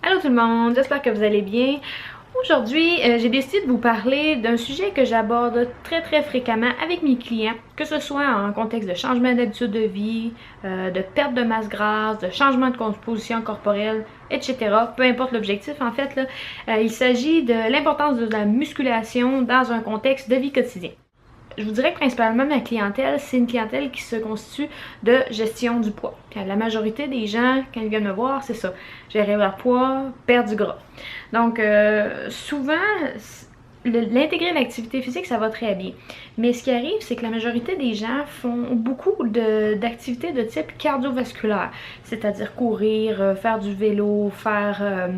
Allô tout le monde, j'espère que vous allez bien. Aujourd'hui, j'ai décidé de vous parler d'un sujet que j'aborde très fréquemment avec mes clients, que ce soit en contexte de changement d'habitude de vie, de perte de masse grasse, de changement de composition corporelle, etc. Peu importe l'objectif en fait, là, il s'agit de l'importance de la musculation dans un contexte de vie quotidien. Je vous dirais que principalement ma clientèle, c'est une clientèle qui se constitue de gestion du poids. Puis la majorité des gens, quand ils viennent me voir, c'est ça, gérer leur poids, perdre du gras. Donc souvent, l'intégrer l'activité physique, ça va très bien. Mais ce qui arrive, c'est que la majorité des gens font beaucoup d'activités de type cardiovasculaire, c'est-à-dire courir, faire du vélo, faire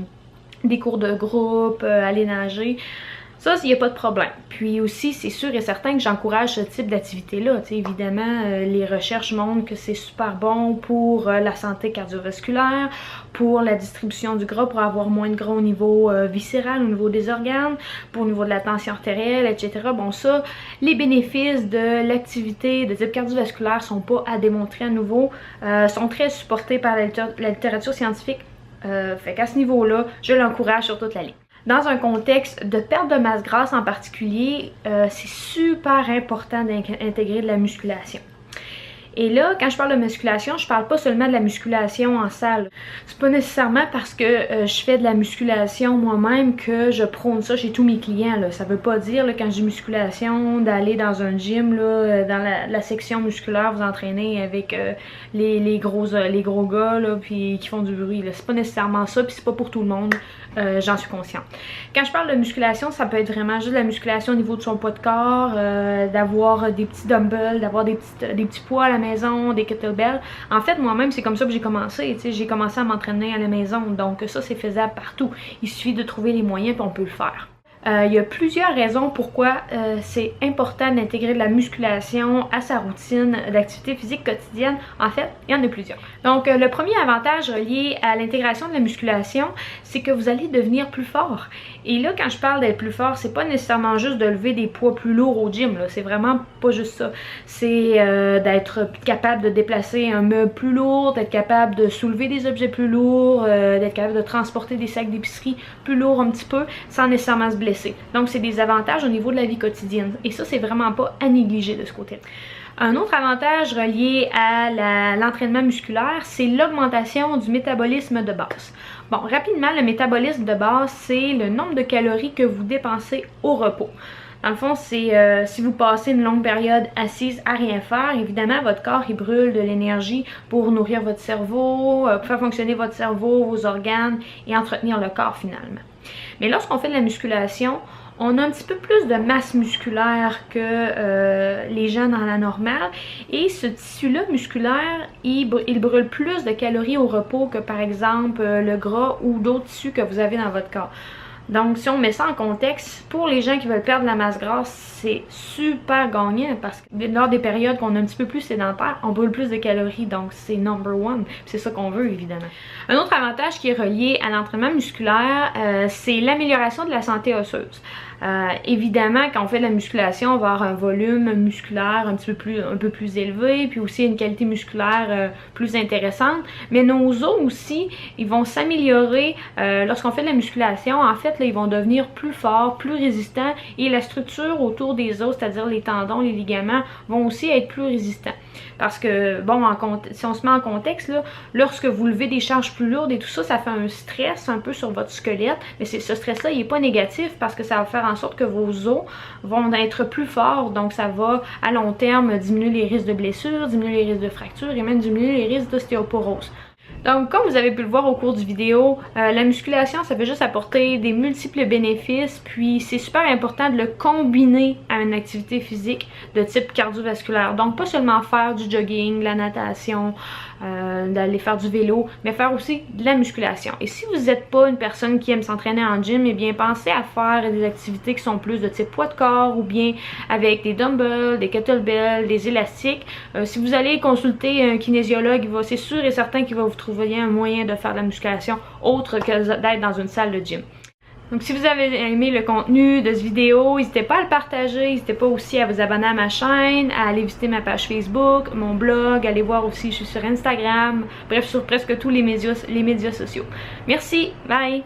des cours de groupe, aller nager. Ça, il n'y a pas de problème. Puis aussi, c'est sûr et certain que j'encourage ce type d'activité-là. Évidemment, les recherches montrent que c'est super bon pour la santé cardiovasculaire, pour la distribution du gras, pour avoir moins de gras au niveau viscéral, au niveau des organes, pour au niveau de la tension artérielle, etc. Bon, ça, les bénéfices de l'activité de type cardiovasculaire sont pas à démontrer à nouveau, sont très supportés par la littérature scientifique. Fait qu'à ce niveau-là, je l'encourage sur toute la ligne. Dans un contexte de perte de masse grasse en particulier, c'est super important d'intégrer de la musculation. Et là, quand je parle de musculation, je parle pas seulement de la musculation en salle. C'est pas nécessairement parce que je fais de la musculation moi-même que je prône ça chez tous mes clients. Là. Ça veut pas dire, là, quand je dis musculation, d'aller dans un gym, là, dans la section musculaire, vous entraîner avec les gros gars là, puis qui font du bruit. C'est pas nécessairement ça, puis c'est pas pour tout le monde. J'en suis consciente. Quand je parle de musculation, ça peut être vraiment juste de la musculation au niveau de son poids de corps, d'avoir des petits dumbbells, d'avoir des petits poids à la maison, des kettlebells. En fait, moi-même, c'est comme ça que j'ai commencé. J'ai commencé à m'entraîner à la maison, donc ça, c'est faisable partout. Il suffit de trouver les moyens puis on peut le faire. Il y a plusieurs raisons pourquoi c'est important d'intégrer de la musculation à sa routine d'activité physique quotidienne. En fait, il y en a plusieurs. Donc, le premier avantage relié à l'intégration de la musculation, c'est que vous allez devenir plus fort. Et là, quand je parle d'être plus fort, c'est pas nécessairement juste de lever des poids plus lourds au gym. C'est vraiment pas juste ça. C'est d'être capable de déplacer un meuble plus lourd, d'être capable de soulever des objets plus lourds, d'être capable de transporter des sacs d'épicerie plus lourds un petit peu, sans nécessairement se blesser. Donc, c'est des avantages au niveau de la vie quotidienne. Et ça, c'est vraiment pas à négliger de ce côté-là. Un autre avantage relié à l'entraînement musculaire, c'est l'augmentation du métabolisme de base. Bon, rapidement, le métabolisme de base, c'est le nombre de calories que vous dépensez au repos. Dans le fond, c'est si vous passez une longue période assise à rien faire, évidemment, votre corps, il brûle de l'énergie pour nourrir votre cerveau, pour faire fonctionner votre cerveau, vos organes et entretenir le corps finalement. Mais lorsqu'on fait de la musculation, on a un petit peu plus de masse musculaire que les gens dans la normale. Et ce tissu-là musculaire, il brûle plus de calories au repos que par exemple le gras ou d'autres tissus que vous avez dans votre corps. Donc, si on met ça en contexte, pour les gens qui veulent perdre de la masse grasse, c'est super gagnant parce que lors des périodes qu'on est un petit peu plus sédentaire, on brûle plus de calories, donc c'est number one. C'est ça qu'on veut, évidemment. Un autre avantage qui est relié à l'entraînement musculaire, c'est l'amélioration de la santé osseuse. Évidemment, quand on fait de la musculation, on va avoir un volume musculaire un peu plus élevé, puis aussi une qualité musculaire plus intéressante. Mais nos os aussi, ils vont s'améliorer lorsqu'on fait de la musculation. En fait, là, ils vont devenir plus forts, plus résistants, et la structure autour des os, c'est-à-dire les tendons, les ligaments, vont aussi être plus résistants. Parce que, bon, si on se met en contexte, là, lorsque vous levez des charges plus lourdes et tout ça, ça fait un stress un peu sur votre squelette. Mais ce stress-là, il n'est pas négatif parce que ça va faire en sorte que vos os vont être plus forts. Donc, ça va, à long terme, diminuer les risques de blessures, diminuer les risques de fractures et même diminuer les risques d'ostéoporose. Donc, comme vous avez pu le voir au cours du vidéo, la musculation, ça peut juste apporter des multiples bénéfices, puis c'est super important de le combiner à une activité physique de type cardiovasculaire. Donc, pas seulement faire du jogging, de la natation, d'aller faire du vélo, mais faire aussi de la musculation. Et si vous n'êtes pas une personne qui aime s'entraîner en gym, eh bien, pensez à faire des activités qui sont plus de type poids de corps ou bien avec des dumbbells, des kettlebells, des élastiques. Si vous allez consulter un kinésiologue, c'est sûr et certain qu'il va vous trouver un moyen de faire de la musculation autre que d'être dans une salle de gym. Donc si vous avez aimé le contenu de cette vidéo, n'hésitez pas à le partager, n'hésitez pas aussi à vous abonner à ma chaîne, à aller visiter ma page Facebook, mon blog, aller voir aussi, je suis sur Instagram, bref sur presque tous les médias sociaux. Merci, bye!